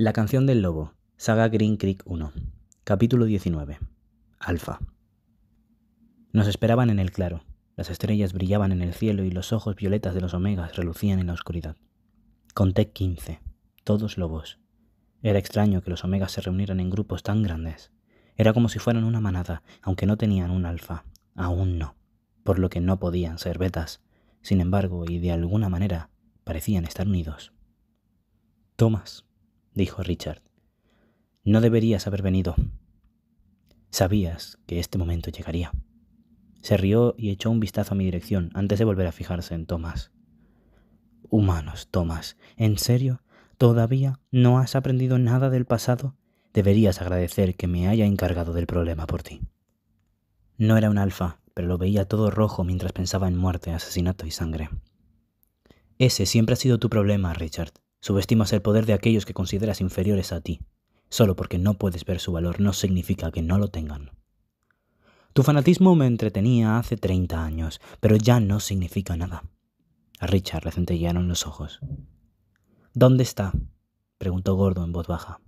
La canción del lobo, saga Green Creek 1, capítulo 19, Alfa. Nos esperaban en el claro. Las estrellas brillaban en el cielo y los ojos violetas de los omegas relucían en la oscuridad. Conté 15, todos lobos. Era extraño que los omegas se reunieran en grupos tan grandes. Era como si fueran una manada, aunque no tenían un alfa. Aún no, por lo que no podían ser betas. Sin embargo, y de alguna manera, parecían estar unidos. Thomas, dijo Richard, no deberías haber venido. Sabías que este momento llegaría. Se rió y echó un vistazo a mi dirección antes de volver a fijarse en Thomas. Humanos, Thomas, ¿en serio? ¿Todavía no has aprendido nada del pasado? Deberías agradecer que me haya encargado del problema por ti. No era un alfa, pero lo veía todo rojo mientras pensaba en muerte, asesinato y sangre. Ese siempre ha sido tu problema, Richard. Subestimas el poder de aquellos que consideras inferiores a ti. Solo porque no puedes ver su valor no significa que no lo tengan. Tu fanatismo me entretenía hace 30 años, pero ya no significa nada. A Richard le centellearon los ojos. ¿Dónde está?, preguntó Gordo en voz baja.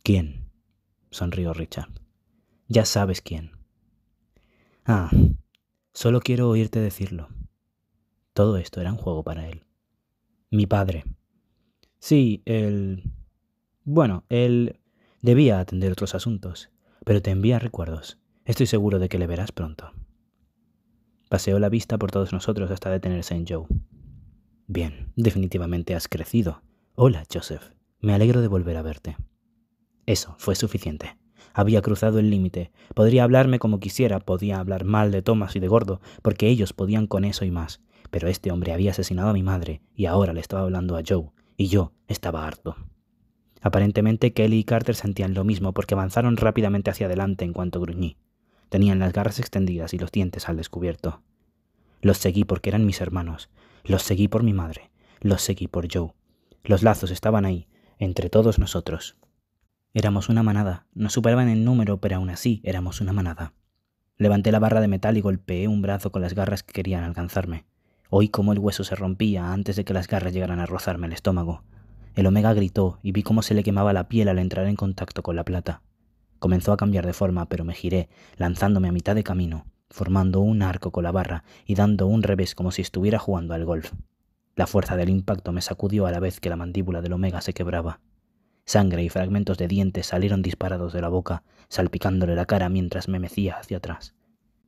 ¿Quién?, sonrió Richard. Ya sabes quién. Ah, solo quiero oírte decirlo. Todo esto era un juego para él. Mi padre. Sí, él debía atender otros asuntos, pero te envía recuerdos. Estoy seguro de que le verás pronto. Paseó la vista por todos nosotros hasta detenerse en Joe. Bien, definitivamente has crecido. Hola, Joseph. Me alegro de volver a verte. Eso fue suficiente. Había cruzado el límite. Podría hablarme como quisiera, podía hablar mal de Thomas y de Gordo, porque ellos podían con eso y más. Pero este hombre había asesinado a mi madre y ahora le estaba hablando a Joe, y yo estaba harto. Aparentemente Kelly y Carter sentían lo mismo porque avanzaron rápidamente hacia adelante en cuanto gruñí. Tenían las garras extendidas y los dientes al descubierto. Los seguí porque eran mis hermanos. Los seguí por mi madre. Los seguí por Joe. Los lazos estaban ahí, entre todos nosotros. Éramos una manada. Nos superaban en número, pero aún así éramos una manada. Levanté la barra de metal y golpeé un brazo con las garras que querían alcanzarme. Oí cómo el hueso se rompía antes de que las garras llegaran a rozarme el estómago. El omega gritó y vi cómo se le quemaba la piel al entrar en contacto con la plata. Comenzó a cambiar de forma, pero me giré, lanzándome a mitad de camino, formando un arco con la barra y dando un revés como si estuviera jugando al golf. La fuerza del impacto me sacudió a la vez que la mandíbula del omega se quebraba. Sangre y fragmentos de dientes salieron disparados de la boca, salpicándole la cara mientras me mecía hacia atrás.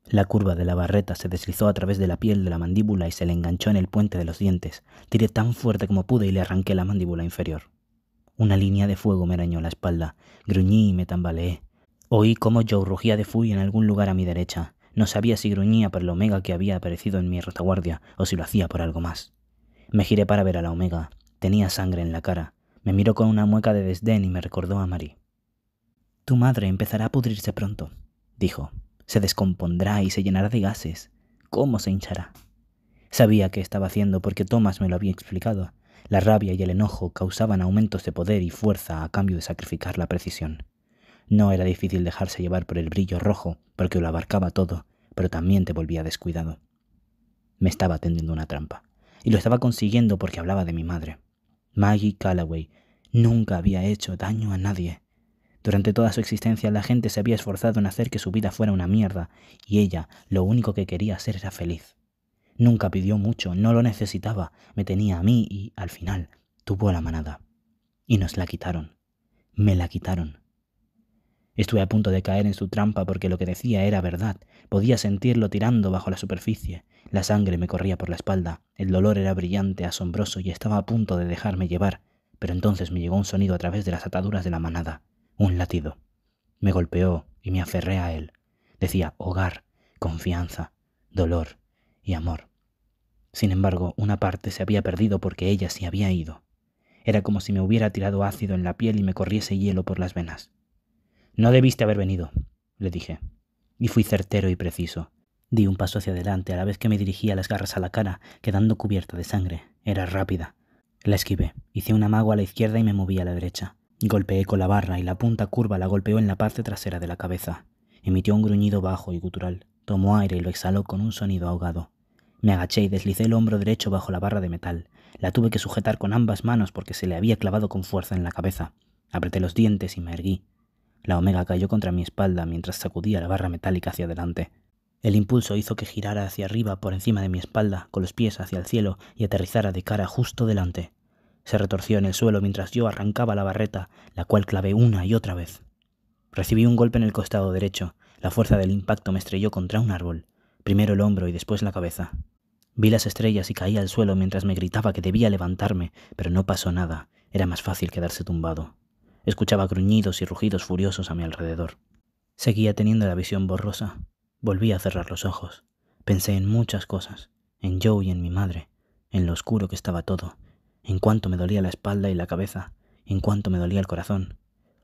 La curva de la barreta se deslizó a través de la piel de la mandíbula y se le enganchó en el puente de los dientes. Tiré tan fuerte como pude y le arranqué la mandíbula inferior. Una línea de fuego me arañó la espalda. Gruñí y me tambaleé. Oí cómo Joe rugía de furia en algún lugar a mi derecha. No sabía si gruñía por el omega que había aparecido en mi retaguardia o si lo hacía por algo más. Me giré para ver a la omega. Tenía sangre en la cara. Me miró con una mueca de desdén y me recordó a Marie. Tu madre empezará a pudrirse pronto, dijo. Se descompondrá y se llenará de gases. ¿Cómo se hinchará? Sabía qué estaba haciendo porque Thomas me lo había explicado. La rabia y el enojo causaban aumentos de poder y fuerza a cambio de sacrificar la precisión. No era difícil dejarse llevar por el brillo rojo porque lo abarcaba todo, pero también te volvía descuidado. Me estaba tendiendo una trampa, y lo estaba consiguiendo porque hablaba de mi madre. Maggie Calloway nunca había hecho daño a nadie. Durante toda su existencia la gente se había esforzado en hacer que su vida fuera una mierda, y ella lo único que quería hacer era feliz. Nunca pidió mucho, no lo necesitaba, me tenía a mí y, al final, tuvo a la manada. Y nos la quitaron. Me la quitaron. Estuve a punto de caer en su trampa porque lo que decía era verdad. Podía sentirlo tirando bajo la superficie. La sangre me corría por la espalda. El dolor era brillante, asombroso y estaba a punto de dejarme llevar. Pero entonces me llegó un sonido a través de las ataduras de la manada. Un latido. Me golpeó y me aferré a él. Decía hogar, confianza, dolor y amor. Sin embargo, una parte se había perdido porque ella se había ido. Era como si me hubiera tirado ácido en la piel y me corriese hielo por las venas. No debiste haber venido, le dije. Y fui certero y preciso. Di un paso hacia adelante a la vez que me dirigía las garras a la cara, quedando cubierta de sangre. Era rápida. La esquivé. Hice un amago a la izquierda y me moví a la derecha. Golpeé con la barra y la punta curva la golpeó en la parte trasera de la cabeza. Emitió un gruñido bajo y gutural. Tomó aire y lo exhaló con un sonido ahogado. Me agaché y deslicé el hombro derecho bajo la barra de metal. La tuve que sujetar con ambas manos porque se le había clavado con fuerza en la cabeza. Apreté los dientes y me erguí. La omega cayó contra mi espalda mientras sacudía la barra metálica hacia adelante. El impulso hizo que girara hacia arriba por encima de mi espalda, con los pies hacia el cielo, y aterrizara de cara justo delante. Se retorció en el suelo mientras yo arrancaba la barreta, la cual clavé una y otra vez. Recibí un golpe en el costado derecho. La fuerza del impacto me estrelló contra un árbol, primero el hombro y después la cabeza. Vi las estrellas y caí al suelo mientras me gritaba que debía levantarme, pero no pasó nada. Era más fácil quedarse tumbado. Escuchaba gruñidos y rugidos furiosos a mi alrededor. Seguía teniendo la visión borrosa. Volví a cerrar los ojos. Pensé en muchas cosas, en Joe y en mi madre, en lo oscuro que estaba todo, en cuánto me dolía la espalda y la cabeza, en cuánto me dolía el corazón.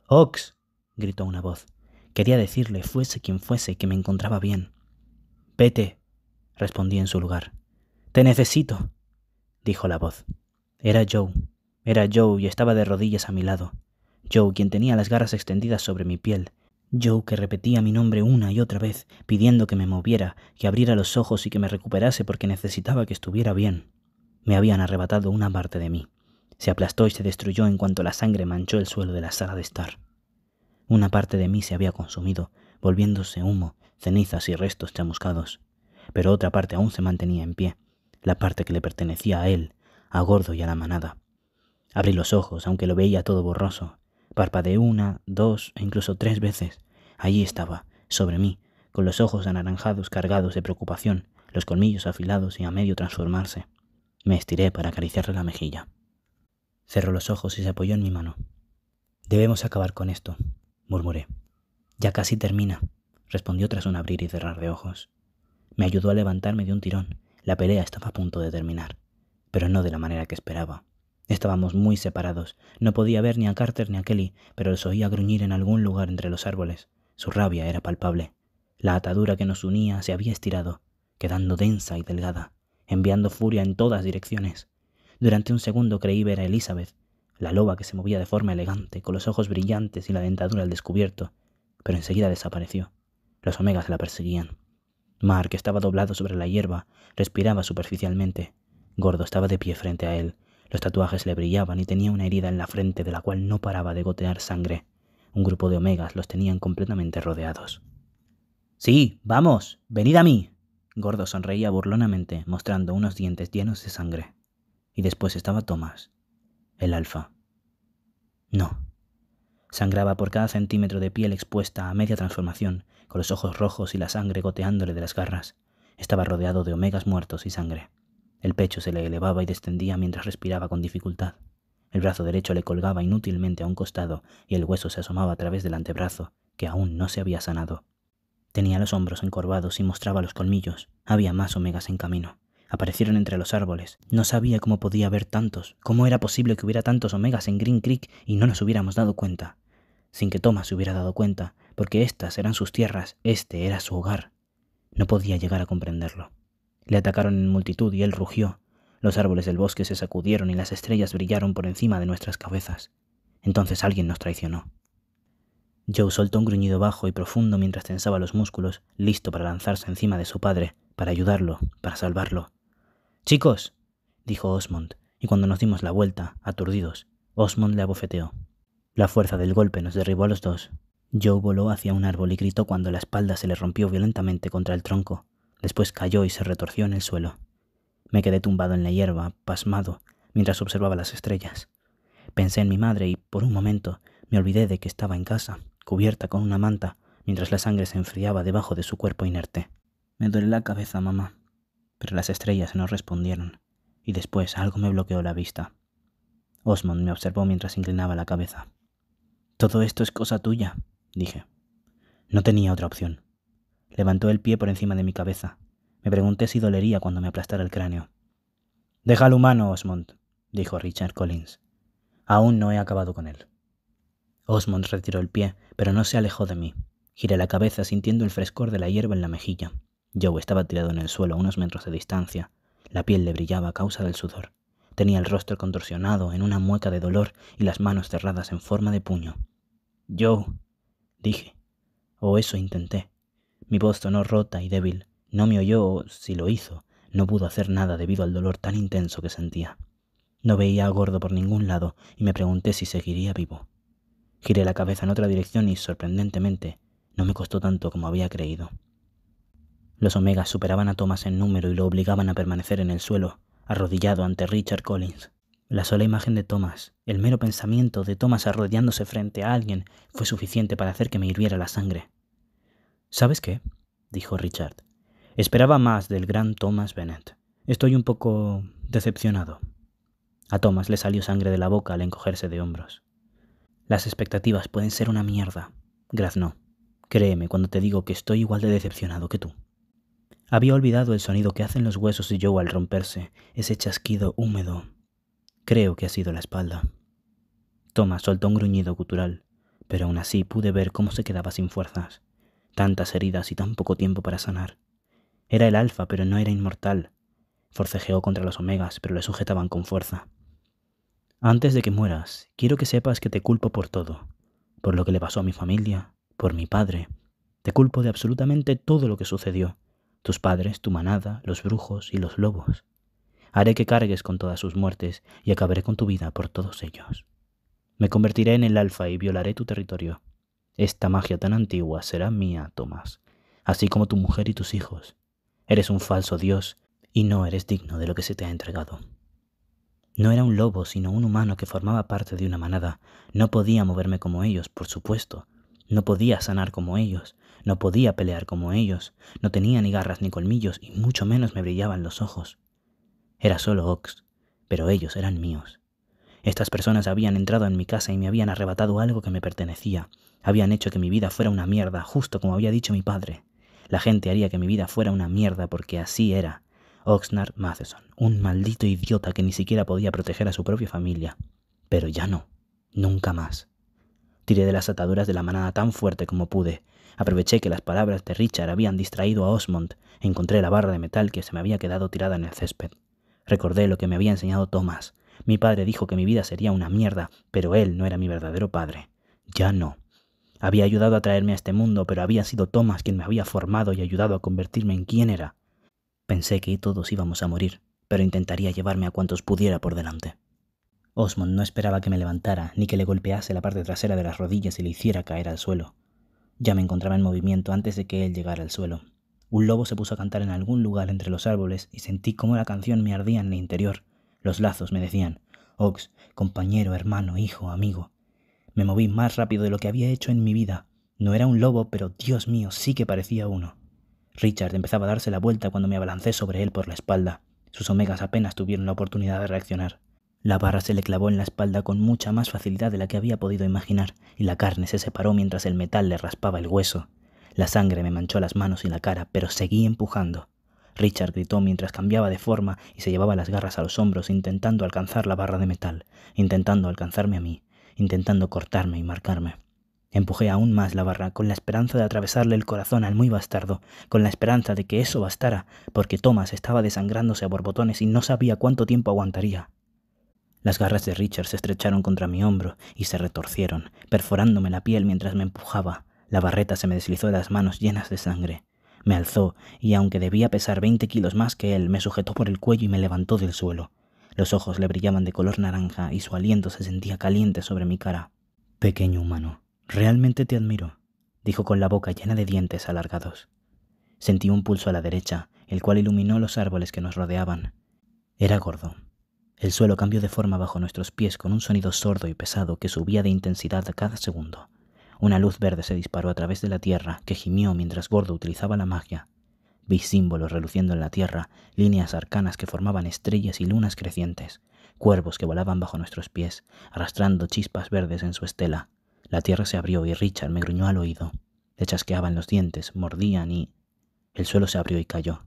«¡Ox!», gritó una voz. Quería decirle, fuese quien fuese, que me encontraba bien. «Vete», respondí en su lugar. «Te necesito», dijo la voz. Era Joe y estaba de rodillas a mi lado. Joe, quien tenía las garras extendidas sobre mi piel. Joe, que repetía mi nombre una y otra vez, pidiendo que me moviera, que abriera los ojos y que me recuperase porque necesitaba que estuviera bien. Me habían arrebatado una parte de mí. Se aplastó y se destruyó en cuanto la sangre manchó el suelo de la sala de estar. Una parte de mí se había consumido, volviéndose humo, cenizas y restos chamuscados. Pero otra parte aún se mantenía en pie, la parte que le pertenecía a él, a Gordo y a la manada. Abrí los ojos, aunque lo veía todo borroso. Parpadeé una, dos e incluso 3 veces. Allí estaba, sobre mí, con los ojos anaranjados cargados de preocupación, los colmillos afilados y a medio transformarse. Me estiré para acariciarle la mejilla. Cerró los ojos y se apoyó en mi mano. «Debemos acabar con esto», murmuré. «Ya casi termina», respondió tras un abrir y cerrar de ojos. Me ayudó a levantarme de un tirón. La pelea estaba a punto de terminar, pero no de la manera que esperaba. Estábamos muy separados. No podía ver ni a Carter ni a Kelly, pero los oía gruñir en algún lugar entre los árboles. Su rabia era palpable. La atadura que nos unía se había estirado, quedando densa y delgada, enviando furia en todas direcciones. Durante un segundo creí ver a Elizabeth, la loba que se movía de forma elegante, con los ojos brillantes y la dentadura al descubierto, pero enseguida desapareció. Los omegas la perseguían. Mark estaba doblado sobre la hierba, respiraba superficialmente. Gordo estaba de pie frente a él. Los tatuajes le brillaban y tenía una herida en la frente de la cual no paraba de gotear sangre. Un grupo de omegas los tenían completamente rodeados. «Sí, vamos, venid a mí». Gordo sonreía burlonamente, mostrando unos dientes llenos de sangre. Y después estaba Thomas, el alfa. No. Sangraba por cada centímetro de piel expuesta a media transformación, con los ojos rojos y la sangre goteándole de las garras. Estaba rodeado de omegas muertos y sangre. El pecho se le elevaba y descendía mientras respiraba con dificultad. El brazo derecho le colgaba inútilmente a un costado y el hueso se asomaba a través del antebrazo, que aún no se había sanado. Tenía los hombros encorvados y mostraba los colmillos. Había más omegas en camino. Aparecieron entre los árboles. No sabía cómo podía haber tantos. ¿Cómo era posible que hubiera tantos omegas en Green Creek y no nos hubiéramos dado cuenta? Sin que Thomas se hubiera dado cuenta, porque estas eran sus tierras, este era su hogar. No podía llegar a comprenderlo. Le atacaron en multitud y él rugió. Los árboles del bosque se sacudieron y las estrellas brillaron por encima de nuestras cabezas. Entonces alguien nos traicionó. Joe soltó un gruñido bajo y profundo mientras tensaba los músculos, listo para lanzarse encima de su padre, para ayudarlo, para salvarlo. «¡Chicos!», dijo Osmond, y cuando nos dimos la vuelta, aturdidos, Osmond le abofeteó. La fuerza del golpe nos derribó a los dos. Joe voló hacia un árbol y gritó cuando la espalda se le rompió violentamente contra el tronco. Después cayó y se retorció en el suelo. Me quedé tumbado en la hierba, pasmado, mientras observaba las estrellas. Pensé en mi madre y, por un momento, me olvidé de que estaba en casa, cubierta con una manta, mientras la sangre se enfriaba debajo de su cuerpo inerte. «Me duele la cabeza, mamá». Pero las estrellas no respondieron, y después algo me bloqueó la vista. Osmond me observó mientras inclinaba la cabeza. «Todo esto es cosa tuya», dije. No tenía otra opción. Levantó el pie por encima de mi cabeza. Me pregunté si dolería cuando me aplastara el cráneo. «Deja al humano, Osmond», dijo Richard Collins. «Aún no he acabado con él». Osmond retiró el pie, pero no se alejó de mí. Giré la cabeza sintiendo el frescor de la hierba en la mejilla. Joe estaba tirado en el suelo a unos metros de distancia. La piel le brillaba a causa del sudor. Tenía el rostro contorsionado en una mueca de dolor y las manos cerradas en forma de puño. «Joe», dije. O eso intenté. Mi voz sonó rota y débil. No me oyó o, si lo hizo, no pudo hacer nada debido al dolor tan intenso que sentía. No veía a Gordo por ningún lado y me pregunté si seguiría vivo. Giré la cabeza en otra dirección y, sorprendentemente, no me costó tanto como había creído. Los Omegas superaban a Thomas en número y lo obligaban a permanecer en el suelo, arrodillado ante Richard Collins. La sola imagen de Thomas, el mero pensamiento de Thomas arrodillándose frente a alguien, fue suficiente para hacer que me hirviera la sangre. ¿Sabes qué?, dijo Richard. Esperaba más del gran Thomas Bennet. Estoy un poco decepcionado. A Thomas le salió sangre de la boca al encogerse de hombros. Las expectativas pueden ser una mierda, graznó. Créeme cuando te digo que estoy igual de decepcionado que tú. Había olvidado el sonido que hacen los huesos de Joe al romperse, ese chasquido húmedo. Creo que ha sido la espalda. Thomas soltó un gruñido gutural, pero aún así pude ver cómo se quedaba sin fuerzas. Tantas heridas y tan poco tiempo para sanar. Era el alfa, pero no era inmortal. Forcejeó contra los Omegas, pero le sujetaban con fuerza. Antes de que mueras, quiero que sepas que te culpo por todo. Por lo que le pasó a mi familia, por mi padre. Te culpo de absolutamente todo lo que sucedió. Tus padres, tu manada, los brujos y los lobos. Haré que cargues con todas sus muertes y acabaré con tu vida por todos ellos. Me convertiré en el alfa y violaré tu territorio. Esta magia tan antigua será mía, Thomas, así como tu mujer y tus hijos. Eres un falso dios y no eres digno de lo que se te ha entregado. No era un lobo, sino un humano que formaba parte de una manada. No podía moverme como ellos, por supuesto. No podía sanar como ellos. No podía pelear como ellos. No tenía ni garras ni colmillos y mucho menos me brillaban los ojos. Era solo Ox, pero ellos eran míos. Estas personas habían entrado en mi casa y me habían arrebatado algo que me pertenecía. Habían hecho que mi vida fuera una mierda, justo como había dicho mi padre. La gente haría que mi vida fuera una mierda porque así era. Oxnard Matheson, un maldito idiota que ni siquiera podía proteger a su propia familia. Pero ya no, nunca más. Tiré de las ataduras de la manada tan fuerte como pude. Aproveché que las palabras de Richard habían distraído a Osmond. Encontré la barra de metal que se me había quedado tirada en el césped. Recordé lo que me había enseñado Thomas. Mi padre dijo que mi vida sería una mierda, pero él no era mi verdadero padre. Ya no. Había ayudado a traerme a este mundo, pero había sido Thomas quien me había formado y ayudado a convertirme en quien era. Pensé que todos íbamos a morir, pero intentaría llevarme a cuantos pudiera por delante. Osmond no esperaba que me levantara, ni que le golpease la parte trasera de las rodillas y le hiciera caer al suelo. Ya me encontraba en movimiento antes de que él llegara al suelo. Un lobo se puso a cantar en algún lugar entre los árboles y sentí cómo la canción me ardía en el interior. Los lazos me decían: Ox, compañero, hermano, hijo, amigo. Me moví más rápido de lo que había hecho en mi vida. No era un lobo, pero Dios mío, sí que parecía uno. Richard empezaba a darse la vuelta cuando me abalancé sobre él por la espalda. Sus Omegas apenas tuvieron la oportunidad de reaccionar. La barra se le clavó en la espalda con mucha más facilidad de la que había podido imaginar, y la carne se separó mientras el metal le raspaba el hueso. La sangre me manchó las manos y la cara, pero seguí empujando. Richard gritó mientras cambiaba de forma y se llevaba las garras a los hombros intentando alcanzar la barra de metal, intentando alcanzarme a mí, intentando cortarme y marcarme. Empujé aún más la barra con la esperanza de atravesarle el corazón al muy bastardo, con la esperanza de que eso bastara, porque Thomas estaba desangrándose a borbotones y no sabía cuánto tiempo aguantaría. Las garras de Richard se estrecharon contra mi hombro y se retorcieron, perforándome la piel mientras me empujaba. La barreta se me deslizó de las manos llenas de sangre. Me alzó y, aunque debía pesar 20 kilos más que él, me sujetó por el cuello y me levantó del suelo. Los ojos le brillaban de color naranja y su aliento se sentía caliente sobre mi cara. Pequeño humano, realmente te admiro, dijo con la boca llena de dientes alargados. Sentí un pulso a la derecha, el cual iluminó los árboles que nos rodeaban. Era Gordo. El suelo cambió de forma bajo nuestros pies con un sonido sordo y pesado que subía de intensidad a cada segundo. Una luz verde se disparó a través de la tierra, que gimió mientras Gordo utilizaba la magia. Vi símbolos reluciendo en la tierra, líneas arcanas que formaban estrellas y lunas crecientes, cuervos que volaban bajo nuestros pies, arrastrando chispas verdes en su estela. La tierra se abrió y Richard me gruñó al oído. Le chasqueaban los dientes, mordían y... El suelo se abrió y cayó.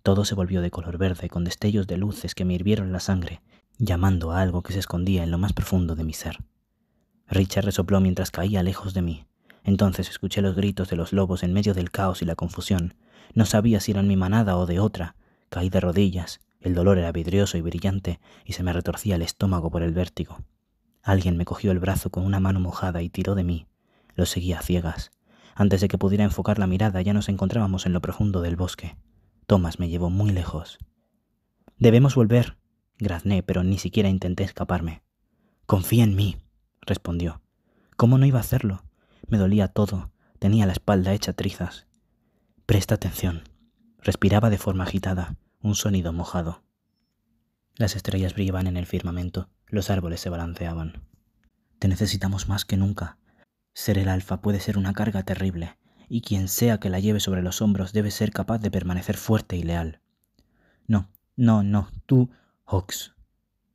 Todo se volvió de color verde con destellos de luces que me hirvieron la sangre, llamando a algo que se escondía en lo más profundo de mi ser. Richard resopló mientras caía lejos de mí. Entonces escuché los gritos de los lobos en medio del caos y la confusión. No sabía si eran mi manada o de otra. Caí de rodillas. El dolor era vidrioso y brillante y se me retorcía el estómago por el vértigo. Alguien me cogió el brazo con una mano mojada y tiró de mí. Lo seguía a ciegas. Antes de que pudiera enfocar la mirada ya nos encontrábamos en lo profundo del bosque. Thomas me llevó muy lejos. «Debemos volver», Grazné, pero ni siquiera intenté escaparme. «Confía en mí», respondió. «¿Cómo no iba a hacerlo? Me dolía todo, tenía la espalda hecha trizas». «Presta atención». Respiraba de forma agitada, un sonido mojado. Las estrellas brillaban en el firmamento, los árboles se balanceaban. «Te necesitamos más que nunca. Ser el alfa puede ser una carga terrible, y quien sea que la lleve sobre los hombros debe ser capaz de permanecer fuerte y leal». No, tú, Hawks».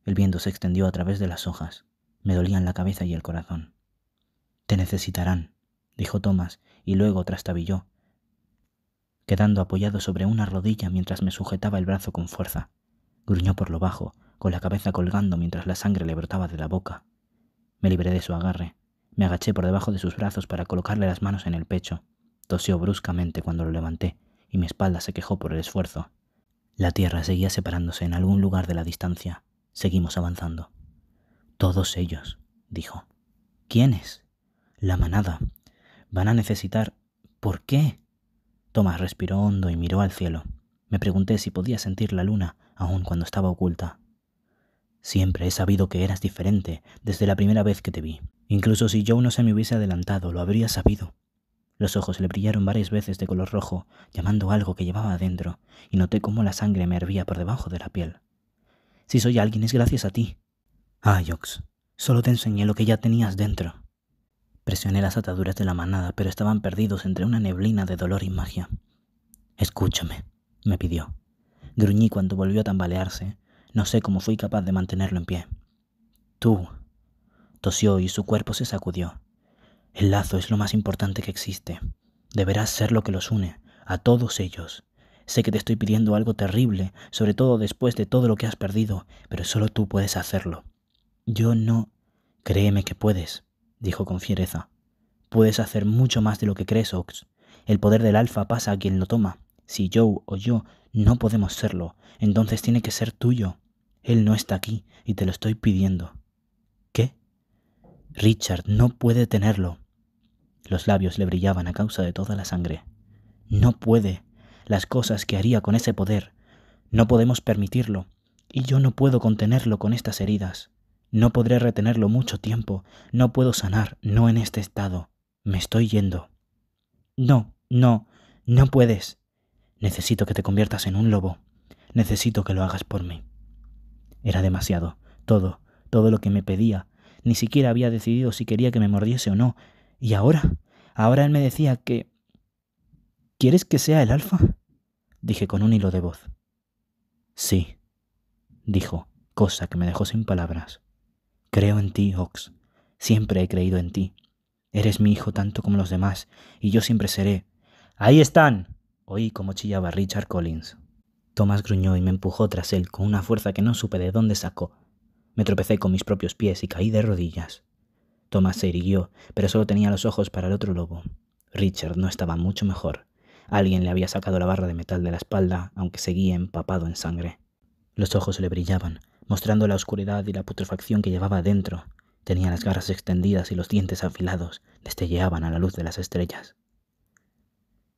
El viento se extendió a través de las hojas. Me dolían la cabeza y el corazón. «Te necesitarán», dijo Thomas, y luego trastabilló, quedando apoyado sobre una rodilla mientras me sujetaba el brazo con fuerza. Gruñó por lo bajo, con la cabeza colgando mientras la sangre le brotaba de la boca. Me libré de su agarre. Me agaché por debajo de sus brazos para colocarle las manos en el pecho. Tosió bruscamente cuando lo levanté, y mi espalda se quejó por el esfuerzo. La tierra seguía separándose en algún lugar de la distancia. Seguimos avanzando. «Todos ellos», dijo. «¿Quiénes?» «La manada. Van a necesitar...» «¿Por qué?» Thomas respiró hondo y miró al cielo. Me pregunté si podía sentir la luna, aun cuando estaba oculta. «Siempre he sabido que eras diferente, desde la primera vez que te vi. Incluso si Joe no se me hubiese adelantado, lo habría sabido». Los ojos le brillaron varias veces de color rojo, llamando a algo que llevaba adentro, y noté cómo la sangre me hervía por debajo de la piel. «Si soy alguien es gracias a ti». «Ah, Jox, solo te enseñé lo que ya tenías dentro». Presioné las ataduras de la manada, pero estaban perdidos entre una neblina de dolor y magia. «Escúchame», me pidió. Gruñí cuando volvió a tambalearse. No sé cómo fui capaz de mantenerlo en pie. «Tú», tosió y su cuerpo se sacudió. «El lazo es lo más importante que existe. Deberás ser lo que los une, a todos ellos. Sé que te estoy pidiendo algo terrible, sobre todo después de todo lo que has perdido, pero solo tú puedes hacerlo. Yo no...» «Créeme que puedes», dijo con fiereza. «Puedes hacer mucho más de lo que crees, Ox. El poder del alfa pasa a quien lo toma. Si Joe o yo no podemos serlo, entonces tiene que ser tuyo. Él no está aquí y te lo estoy pidiendo». «¿Qué?» «Richard no puede tenerlo». Los labios le brillaban a causa de toda la sangre. «No puede. Las cosas que haría con ese poder. No podemos permitirlo. Y yo no puedo contenerlo con estas heridas. No podré retenerlo mucho tiempo. No puedo sanar, no en este estado. Me estoy yendo». No puedes. Necesito que te conviertas en un lobo. Necesito que lo hagas por mí». Era demasiado. Todo lo que me pedía. Ni siquiera había decidido si quería que me mordiese o no. ¿Y ahora él me decía que... «¿Quieres que sea el alfa?», dije con un hilo de voz. «Sí», dijo, cosa que me dejó sin palabras. «Creo en ti, Ox. Siempre he creído en ti. Eres mi hijo tanto como los demás, y yo siempre seré...» «¡Ahí están!», oí como chillaba Richard Collins. Thomas gruñó y me empujó tras él con una fuerza que no supe de dónde sacó. Me tropecé con mis propios pies y caí de rodillas. Thomas se irguió, pero solo tenía los ojos para el otro lobo. Richard no estaba mucho mejor. Alguien le había sacado la barra de metal de la espalda, aunque seguía empapado en sangre. Los ojos le brillaban, mostrando la oscuridad y la putrefacción que llevaba dentro. Tenía las garras extendidas y los dientes afilados, destelleaban a la luz de las estrellas.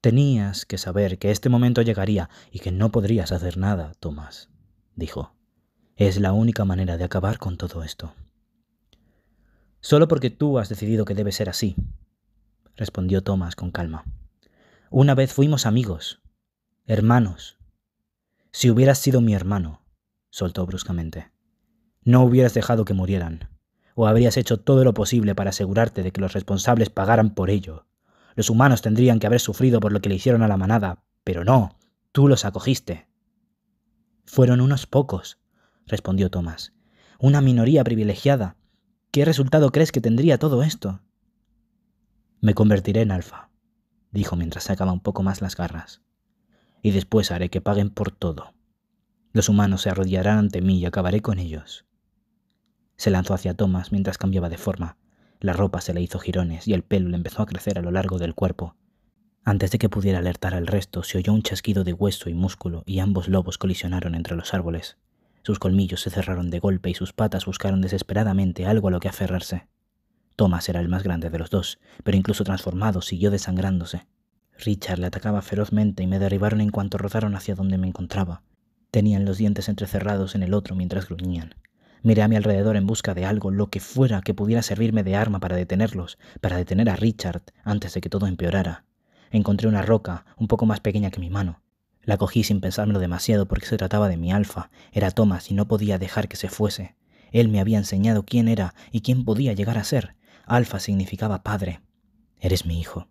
«Tenías que saber que este momento llegaría y que no podrías hacer nada, Thomas», dijo. «Es la única manera de acabar con todo esto». «Solo porque tú has decidido que debe ser así», respondió Thomas con calma. «Una vez fuimos amigos, hermanos. Si hubieras sido mi hermano», soltó bruscamente, «no hubieras dejado que murieran, o habrías hecho todo lo posible para asegurarte de que los responsables pagaran por ello. Los humanos tendrían que haber sufrido por lo que le hicieron a la manada, pero no, tú los acogiste». «Fueron unos pocos», respondió Thomas, «una minoría privilegiada. ¿Qué resultado crees que tendría todo esto?» «Me convertiré en alfa», dijo mientras sacaba un poco más las garras. «Y después haré que paguen por todo. Los humanos se arrodillarán ante mí y acabaré con ellos». Se lanzó hacia Thomas mientras cambiaba de forma. La ropa se le hizo jirones y el pelo le empezó a crecer a lo largo del cuerpo. Antes de que pudiera alertar al resto, se oyó un chasquido de hueso y músculo y ambos lobos colisionaron entre los árboles. Sus colmillos se cerraron de golpe y sus patas buscaron desesperadamente algo a lo que aferrarse. Thomas era el más grande de los dos, pero incluso transformado siguió desangrándose. Richard le atacaba ferozmente y me derribaron en cuanto rodaron hacia donde me encontraba. Tenían los dientes entrecerrados en el otro mientras gruñían. Miré a mi alrededor en busca de algo, lo que fuera que pudiera servirme de arma para detenerlos, para detener a Richard antes de que todo empeorara. Encontré una roca un poco más pequeña que mi mano. La cogí sin pensármelo demasiado porque se trataba de mi alfa. Era Thomas y no podía dejar que se fuese. Él me había enseñado quién era y quién podía llegar a ser. Alfa significaba padre. Eres mi hijo.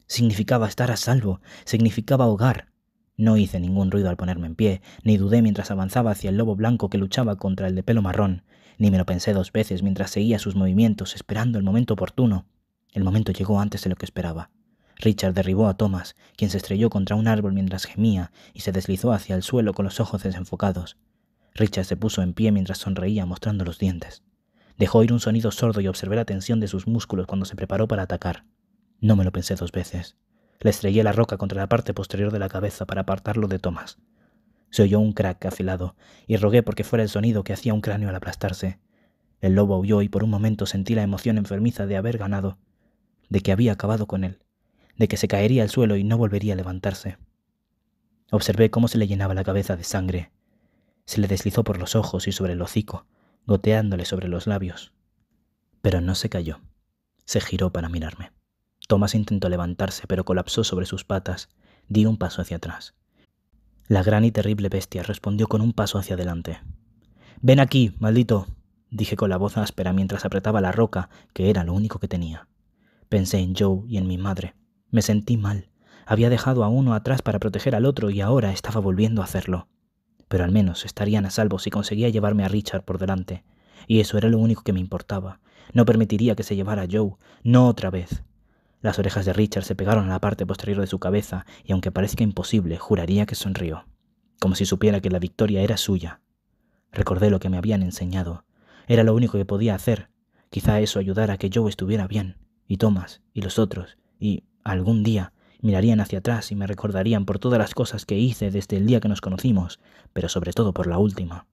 Significaba estar a salvo. Significaba hogar. No hice ningún ruido al ponerme en pie, ni dudé mientras avanzaba hacia el lobo blanco que luchaba contra el de pelo marrón, ni me lo pensé 2 veces mientras seguía sus movimientos esperando el momento oportuno. El momento llegó antes de lo que esperaba. Richard derribó a Thomas, quien se estrelló contra un árbol mientras gemía y se deslizó hacia el suelo con los ojos desenfocados. Richard se puso en pie mientras sonreía mostrando los dientes. Dejó oír un sonido sordo y observé la tensión de sus músculos cuando se preparó para atacar. No me lo pensé 2 veces. Le estrellé la roca contra la parte posterior de la cabeza para apartarlo de Thomas. Se oyó un crack afilado y rogué porque fuera el sonido que hacía un cráneo al aplastarse. El lobo huyó y por un momento sentí la emoción enfermiza de haber ganado, de que había acabado con él, de que se caería al suelo y no volvería a levantarse. Observé cómo se le llenaba la cabeza de sangre. Se le deslizó por los ojos y sobre el hocico, goteándole sobre los labios. Pero no se cayó. Se giró para mirarme. Thomas intentó levantarse, pero colapsó sobre sus patas. Di un paso hacia atrás. La gran y terrible bestia respondió con un paso hacia adelante. «Ven aquí, maldito», dije con la voz áspera mientras apretaba la roca, que era lo único que tenía. Pensé en Joe y en mi madre. Me sentí mal. Había dejado a uno atrás para proteger al otro y ahora estaba volviendo a hacerlo. Pero al menos estarían a salvo si conseguía llevarme a Richard por delante. Y eso era lo único que me importaba. No permitiría que se llevara a Joe, no otra vez. Las orejas de Richard se pegaron a la parte posterior de su cabeza y aunque parezca imposible, juraría que sonrió, como si supiera que la victoria era suya. Recordé lo que me habían enseñado. Era lo único que podía hacer. Quizá eso ayudara a que Joe estuviera bien, y Thomas, y los otros, y algún día mirarían hacia atrás y me recordarían por todas las cosas que hice desde el día que nos conocimos, pero sobre todo por la última.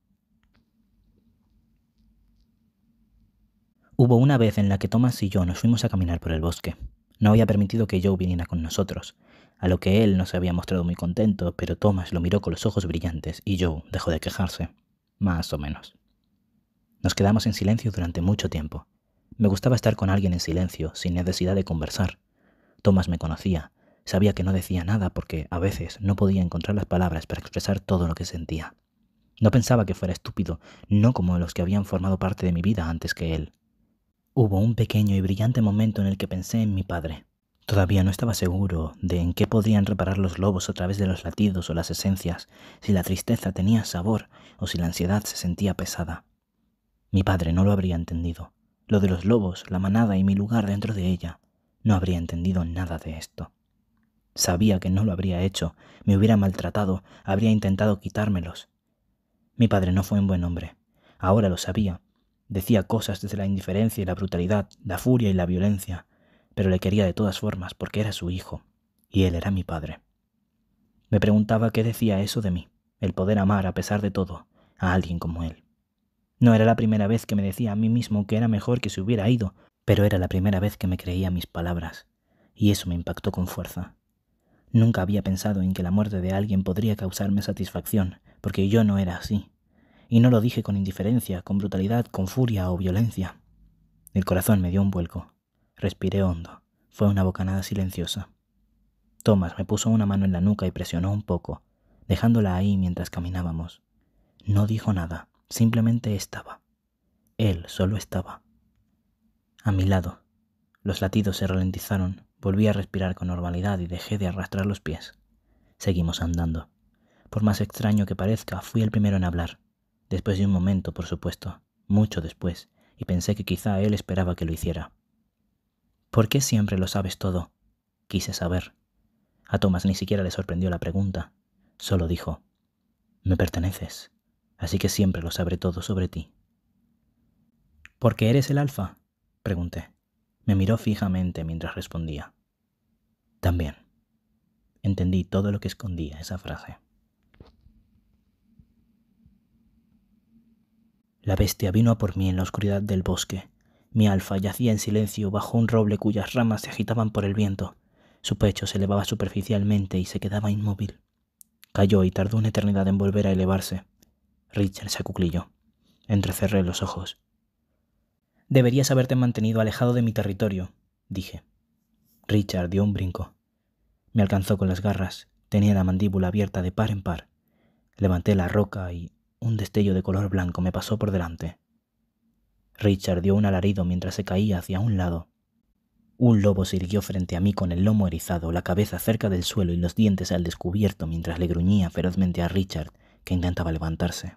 Hubo una vez en la que Thomas y yo nos fuimos a caminar por el bosque. No había permitido que Joe viniera con nosotros, a lo que él no se había mostrado muy contento, pero Thomas lo miró con los ojos brillantes y Joe dejó de quejarse, más o menos. Nos quedamos en silencio durante mucho tiempo. Me gustaba estar con alguien en silencio, sin necesidad de conversar. Thomas me conocía, sabía que no decía nada porque a veces no podía encontrar las palabras para expresar todo lo que sentía. No pensaba que fuera estúpido, no como los que habían formado parte de mi vida antes que él. Hubo un pequeño y brillante momento en el que pensé en mi padre. Todavía no estaba seguro de en qué podrían reparar los lobos a través de los latidos o las esencias, si la tristeza tenía sabor o si la ansiedad se sentía pesada. Mi padre no lo habría entendido. Lo de los lobos, la manada y mi lugar dentro de ella, no habría entendido nada de esto. Sabía que no lo habría hecho, me hubiera maltratado, habría intentado quitármelos. Mi padre no fue un buen hombre. Ahora lo sabía. Decía cosas desde la indiferencia y la brutalidad, la furia y la violencia, pero le quería de todas formas porque era su hijo, y él era mi padre. Me preguntaba qué decía eso de mí, el poder amar a pesar de todo, a alguien como él. No era la primera vez que me decía a mí mismo que era mejor que se hubiera ido, pero era la primera vez que me creía mis palabras, y eso me impactó con fuerza. Nunca había pensado en que la muerte de alguien podría causarme satisfacción, porque yo no era así. Y no lo dije con indiferencia, con brutalidad, con furia o violencia. El corazón me dio un vuelco. Respiré hondo. Fue una bocanada silenciosa. Thomas me puso una mano en la nuca y presionó un poco, dejándola ahí mientras caminábamos. No dijo nada, simplemente estaba. Él solo estaba. A mi lado. Los latidos se ralentizaron, volví a respirar con normalidad y dejé de arrastrar los pies. Seguimos andando. Por más extraño que parezca, fui el primero en hablar. Después de un momento, por supuesto, mucho después, y pensé que quizá él esperaba que lo hiciera. ¿Por qué siempre lo sabes todo? Quise saber. A Thomas ni siquiera le sorprendió la pregunta. Solo dijo, me perteneces, así que siempre lo sabré todo sobre ti. ¿Por qué eres el alfa? Pregunté. Me miró fijamente mientras respondía. También. Entendí todo lo que escondía esa frase. La bestia vino a por mí en la oscuridad del bosque. Mi alfa yacía en silencio bajo un roble cuyas ramas se agitaban por el viento. Su pecho se elevaba superficialmente y se quedaba inmóvil. Cayó y tardó una eternidad en volver a elevarse. Richard se acuclilló. Entrecerré los ojos. «Deberías haberte mantenido alejado de mi territorio», dije. Richard dio un brinco. Me alcanzó con las garras. Tenía la mandíbula abierta de par en par. Levanté la roca y un destello de color blanco me pasó por delante. Richard dio un alarido mientras se caía hacia un lado. Un lobo se irguió frente a mí con el lomo erizado, la cabeza cerca del suelo y los dientes al descubierto mientras le gruñía ferozmente a Richard, que intentaba levantarse.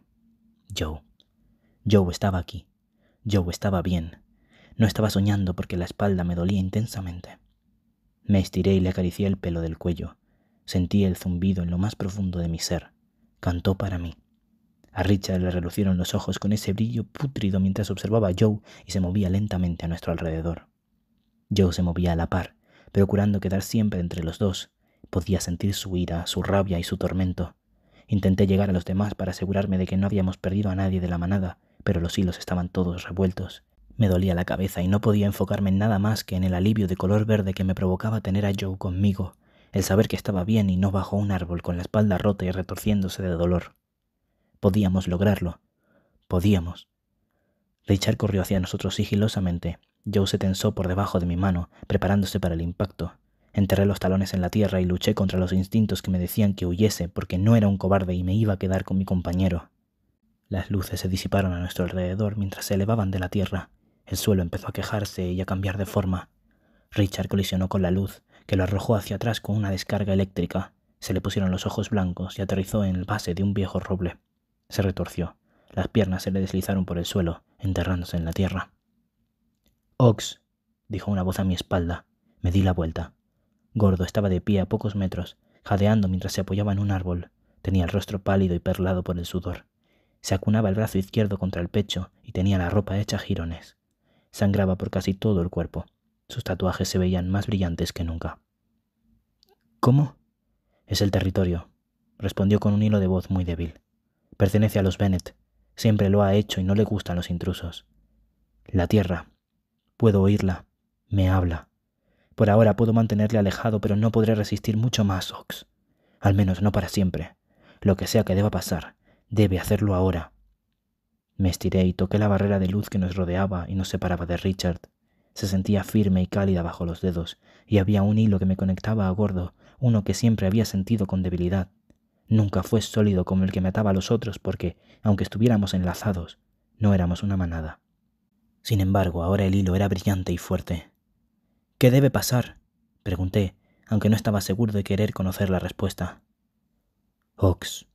Joe estaba aquí. Joe estaba bien. No estaba soñando porque la espalda me dolía intensamente. Me estiré y le acaricié el pelo del cuello. Sentí el zumbido en lo más profundo de mi ser. Cantó para mí. A Richard le relucieron los ojos con ese brillo pútrido mientras observaba a Joe y se movía lentamente a nuestro alrededor. Joe se movía a la par, procurando quedar siempre entre los dos. Podía sentir su ira, su rabia y su tormento. Intenté llegar a los demás para asegurarme de que no habíamos perdido a nadie de la manada, pero los hilos estaban todos revueltos. Me dolía la cabeza y no podía enfocarme en nada más que en el alivio de color verde que me provocaba tener a Joe conmigo, el saber que estaba bien y no bajo un árbol con la espalda rota y retorciéndose de dolor. Podíamos lograrlo. Podíamos. Richard corrió hacia nosotros sigilosamente. Joe se tensó por debajo de mi mano, preparándose para el impacto. Enterré los talones en la tierra y luché contra los instintos que me decían que huyese porque no era un cobarde y me iba a quedar con mi compañero. Las luces se disiparon a nuestro alrededor mientras se elevaban de la tierra. El suelo empezó a quejarse y a cambiar de forma. Richard colisionó con la luz, que lo arrojó hacia atrás con una descarga eléctrica. Se le pusieron los ojos blancos y aterrizó en el base de un viejo roble. Se retorció. Las piernas se le deslizaron por el suelo, enterrándose en la tierra. «Ox», dijo una voz a mi espalda. Me di la vuelta. Gordo estaba de pie a pocos metros, jadeando mientras se apoyaba en un árbol. Tenía el rostro pálido y perlado por el sudor. Se acunaba el brazo izquierdo contra el pecho y tenía la ropa hecha jirones. Sangraba por casi todo el cuerpo. Sus tatuajes se veían más brillantes que nunca. «¿Cómo?» «Es el territorio», respondió con un hilo de voz muy débil. «Pertenece a los Bennett. Siempre lo ha hecho y no le gustan los intrusos. La tierra. Puedo oírla. Me habla. Por ahora puedo mantenerle alejado, pero no podré resistir mucho más, Ox. Al menos no para siempre. Lo que sea que deba pasar, debe hacerlo ahora». Me estiré y toqué la barrera de luz que nos rodeaba y nos separaba de Richard. Se sentía firme y cálida bajo los dedos, y había un hilo que me conectaba a Gordo, uno que siempre había sentido con debilidad. Nunca fue sólido como el que me ataba a los otros porque, aunque estuviéramos enlazados, no éramos una manada. Sin embargo, ahora el hilo era brillante y fuerte. «¿Qué debe pasar?», pregunté, aunque no estaba seguro de querer conocer la respuesta. «Ox»,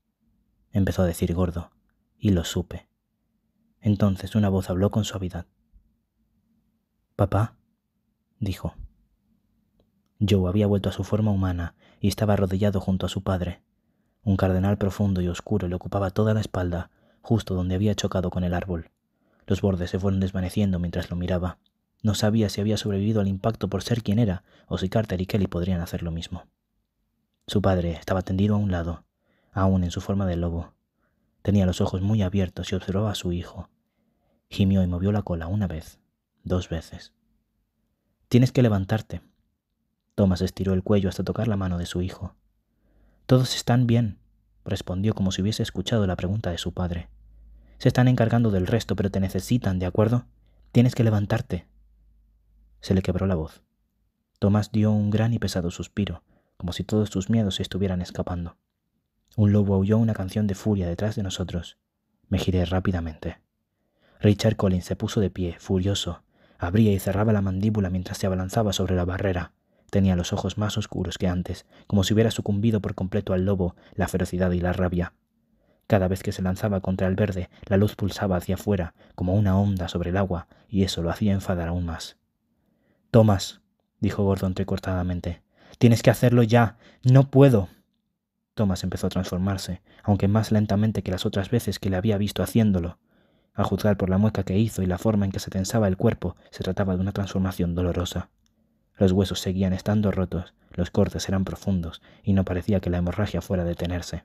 empezó a decir Gordo, y lo supe. Entonces una voz habló con suavidad. «¿Papá?», dijo. Joe había vuelto a su forma humana y estaba arrodillado junto a su padre. Un cardenal profundo y oscuro le ocupaba toda la espalda, justo donde había chocado con el árbol. Los bordes se fueron desvaneciendo mientras lo miraba. No sabía si había sobrevivido al impacto por ser quien era, o si Carter y Kelly podrían hacer lo mismo. Su padre estaba tendido a un lado, aún en su forma de lobo. Tenía los ojos muy abiertos y observaba a su hijo. Gimió y movió la cola una vez, 2 veces. «Tienes que levantarte». Thomas estiró el cuello hasta tocar la mano de su hijo. «Todos están bien», respondió como si hubiese escuchado la pregunta de su padre. «Se están encargando del resto, pero te necesitan, ¿de acuerdo? Tienes que levantarte». Se le quebró la voz. Thomas dio un gran y pesado suspiro, como si todos sus miedos se estuvieran escapando. Un lobo aulló una canción de furia detrás de nosotros. Me giré rápidamente. Richard Collins se puso de pie, furioso. Abría y cerraba la mandíbula mientras se abalanzaba sobre la barrera. Tenía los ojos más oscuros que antes, como si hubiera sucumbido por completo al lobo, la ferocidad y la rabia. Cada vez que se lanzaba contra el verde, la luz pulsaba hacia afuera, como una onda sobre el agua, y eso lo hacía enfadar aún más. «Thomas», dijo Gordo entrecortadamente, «tienes que hacerlo ya. No puedo». Thomas empezó a transformarse, aunque más lentamente que las otras veces que le había visto haciéndolo. A juzgar por la mueca que hizo y la forma en que se tensaba el cuerpo, se trataba de una transformación dolorosa. Los huesos seguían estando rotos, los cortes eran profundos, y no parecía que la hemorragia fuera a detenerse.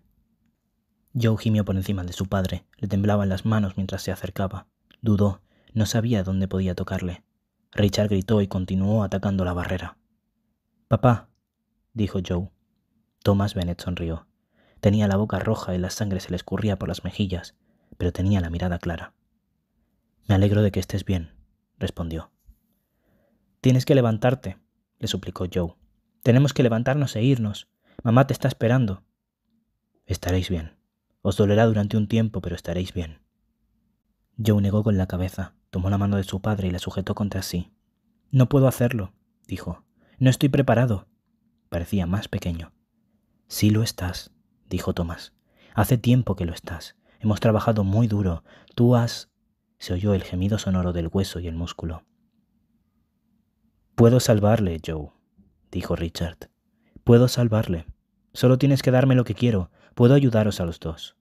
Joe gimió por encima de su padre, le temblaban las manos mientras se acercaba. Dudó, no sabía dónde podía tocarle. Richard gritó y continuó atacando la barrera. «Papá», dijo Joe. Thomas Bennett sonrió. Tenía la boca roja y la sangre se le escurría por las mejillas, pero tenía la mirada clara. «Me alegro de que estés bien», respondió. «Tienes que levantarte», le suplicó Joe. «Tenemos que levantarnos e irnos. Mamá te está esperando». «Estaréis bien. Os dolerá durante un tiempo, pero estaréis bien». Joe negó con la cabeza, tomó la mano de su padre y la sujetó contra sí. «No puedo hacerlo», dijo. «No estoy preparado». Parecía más pequeño. «Sí lo estás», dijo Thomas. «Hace tiempo que lo estás. Hemos trabajado muy duro. Tú has...» Se oyó el gemido sonoro del hueso y el músculo. «Puedo salvarle, Joe», dijo Richard. «Puedo salvarle. Solo tienes que darme lo que quiero. Puedo ayudaros a los dos».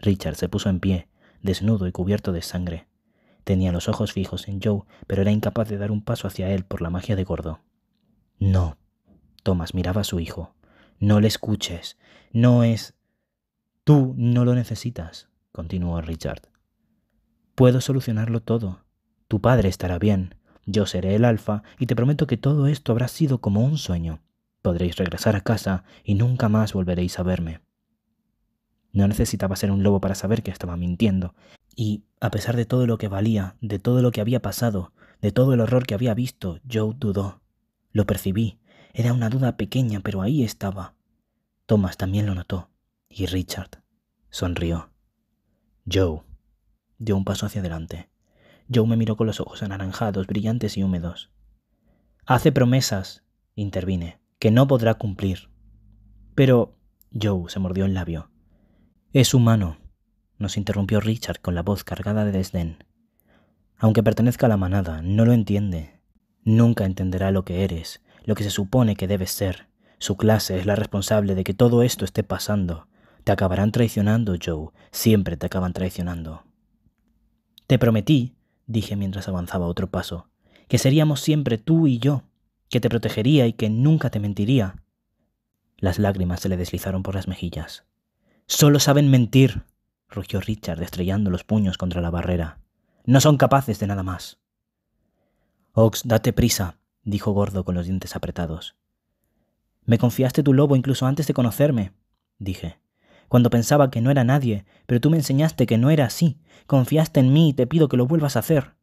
Richard se puso en pie, desnudo y cubierto de sangre. Tenía los ojos fijos en Joe, pero era incapaz de dar un paso hacia él por la magia de Gordo. «No». Thomas miraba a su hijo. «No le escuches. No es...» «Tú no lo necesitas», continuó Richard. «Puedo solucionarlo todo. Tu padre estará bien. Yo seré el alfa y te prometo que todo esto habrá sido como un sueño. Podréis regresar a casa y nunca más volveréis a verme». No necesitaba ser un lobo para saber que estaba mintiendo, y, a pesar de todo lo que valía, de todo lo que había pasado, de todo el horror que había visto, Joe dudó. Lo percibí. Era una duda pequeña, pero ahí estaba. Thomas también lo notó, y Richard sonrió. «Joe», dio un paso hacia adelante. Joe me miró con los ojos anaranjados, brillantes y húmedos. «Hace promesas», intervine, «que no podrá cumplir». «Pero...» Joe se mordió el labio. «Es humano», nos interrumpió Richard con la voz cargada de desdén. «Aunque pertenezca a la manada, no lo entiende. Nunca entenderá lo que eres, lo que se supone que debes ser. Su clase es la responsable de que todo esto esté pasando. Te acabarán traicionando, Joe. Siempre te acaban traicionando». «Te prometí», dije mientras avanzaba otro paso, «que seríamos siempre tú y yo, que te protegería y que nunca te mentiría». Las lágrimas se le deslizaron por las mejillas. «Solo saben mentir», rugió Richard estrellando los puños contra la barrera. «No son capaces de nada más». «Ox, date prisa», dijo Gordo con los dientes apretados. «Me confiaste tu lobo incluso antes de conocerme», dije, «cuando pensaba que no era nadie, pero tú me enseñaste que no era así. Confiaste en mí y te pido que lo vuelvas a hacer».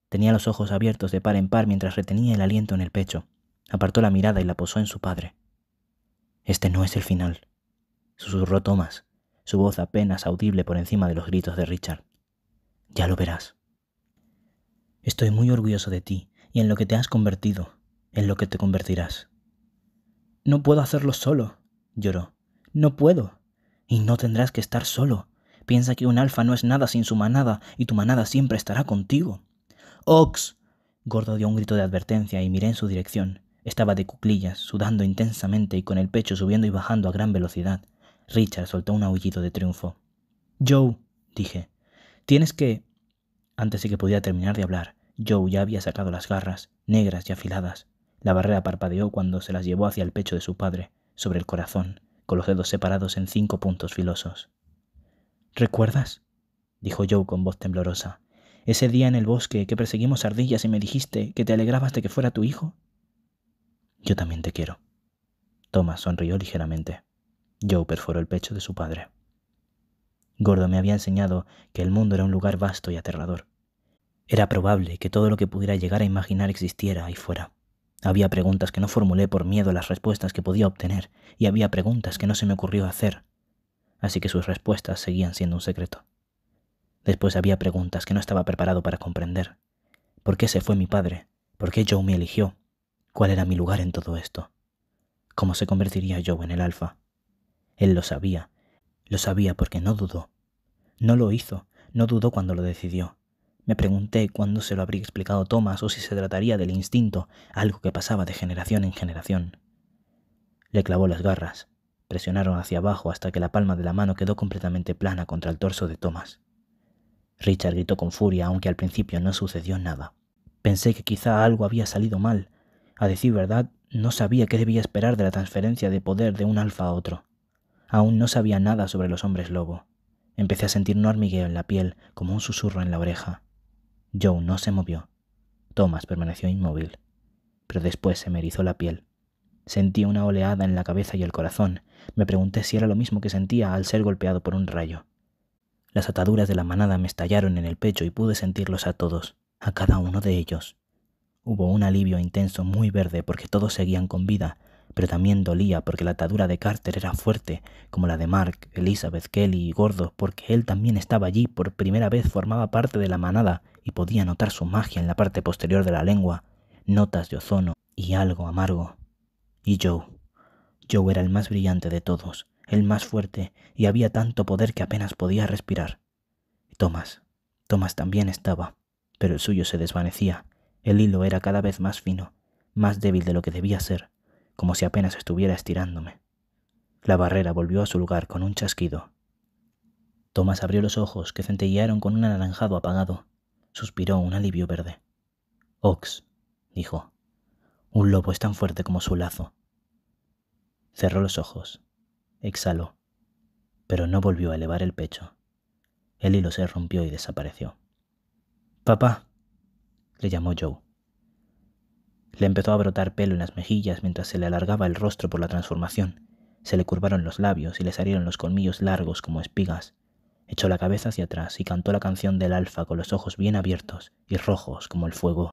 Tenía los ojos abiertos de par en par mientras retenía el aliento en el pecho. Apartó la mirada y la posó en su padre. «Este no es el final», susurró Thomas, su voz apenas audible por encima de los gritos de Richard. «Ya lo verás». «Estoy muy orgulloso de ti y en lo que te has convertido, en lo que te convertirás». «No puedo hacerlo solo», lloró. «No puedo. Y no tendrás que estar solo. Piensa que un alfa no es nada sin su manada y tu manada siempre estará contigo». «Ox». Gordo dio un grito de advertencia y miré en su dirección. Estaba de cuclillas, sudando intensamente y con el pecho subiendo y bajando a gran velocidad. Richard soltó un aullido de triunfo. «Joe», dije, «tienes que...» Antes de que pudiera terminar de hablar, Joe ya había sacado las garras, negras y afiladas. La barrera parpadeó cuando se las llevó hacia el pecho de su padre, sobre el corazón, con los dedos separados en 5 puntos filosos. «¿Recuerdas?», dijo Joe con voz temblorosa, «ese día en el bosque que perseguimos ardillas y me dijiste que te alegrabas de que fuera tu hijo?» «Yo también te quiero». Thomas sonrió ligeramente. Joe perforó el pecho de su padre. Gordo me había enseñado que el mundo era un lugar vasto y aterrador. Era probable que todo lo que pudiera llegar a imaginar existiera ahí fuera. Había preguntas que no formulé por miedo a las respuestas que podía obtener, y había preguntas que no se me ocurrió hacer, así que sus respuestas seguían siendo un secreto. Después había preguntas que no estaba preparado para comprender. ¿Por qué se fue mi padre? ¿Por qué Joe me eligió? ¿Cuál era mi lugar en todo esto? ¿Cómo se convertiría Joe en el alfa? Él lo sabía porque no dudó. No lo hizo, no dudó cuando lo decidió. Me pregunté cuándo se lo habría explicado Thomas o si se trataría del instinto, algo que pasaba de generación en generación. Le clavó las garras. Presionaron hacia abajo hasta que la palma de la mano quedó completamente plana contra el torso de Thomas. Richard gritó con furia, aunque al principio no sucedió nada. Pensé que quizá algo había salido mal. A decir verdad, no sabía qué debía esperar de la transferencia de poder de un alfa a otro. Aún no sabía nada sobre los hombres lobo. Empecé a sentir un hormigueo en la piel, como un susurro en la oreja. Joe no se movió. Thomas permaneció inmóvil. Pero después se me erizó la piel. Sentí una oleada en la cabeza y el corazón. Me pregunté si era lo mismo que sentía al ser golpeado por un rayo. Las ataduras de la manada me estallaron en el pecho y pude sentirlos a todos, a cada uno de ellos. Hubo un alivio intenso muy verde porque todos seguían con vida, pero también dolía porque la atadura de Carter era fuerte, como la de Mark, Elizabeth, Kelly y Gordo, porque él también estaba allí, por primera vez formaba parte de la manada y podía notar su magia en la parte posterior de la lengua, notas de ozono y algo amargo. Y Joe. Joe era el más brillante de todos, el más fuerte, y había tanto poder que apenas podía respirar. Thomas también estaba, pero el suyo se desvanecía. El hilo era cada vez más fino, más débil de lo que debía ser, como si apenas estuviera estirándome. La barrera volvió a su lugar con un chasquido. Thomas abrió los ojos que centellearon con un anaranjado apagado. Suspiró un alivio verde. «Ox», dijo. «Un lobo es tan fuerte como su lazo». Cerró los ojos. Exhaló, pero no volvió a elevar el pecho. El hilo se rompió y desapareció. «Papá», le llamó Joe. Le empezó a brotar pelo en las mejillas mientras se le alargaba el rostro por la transformación. Se le curvaron los labios y le salieron los colmillos largos como espigas. Echó la cabeza hacia atrás y cantó la canción del alfa con los ojos bien abiertos y rojos como el fuego.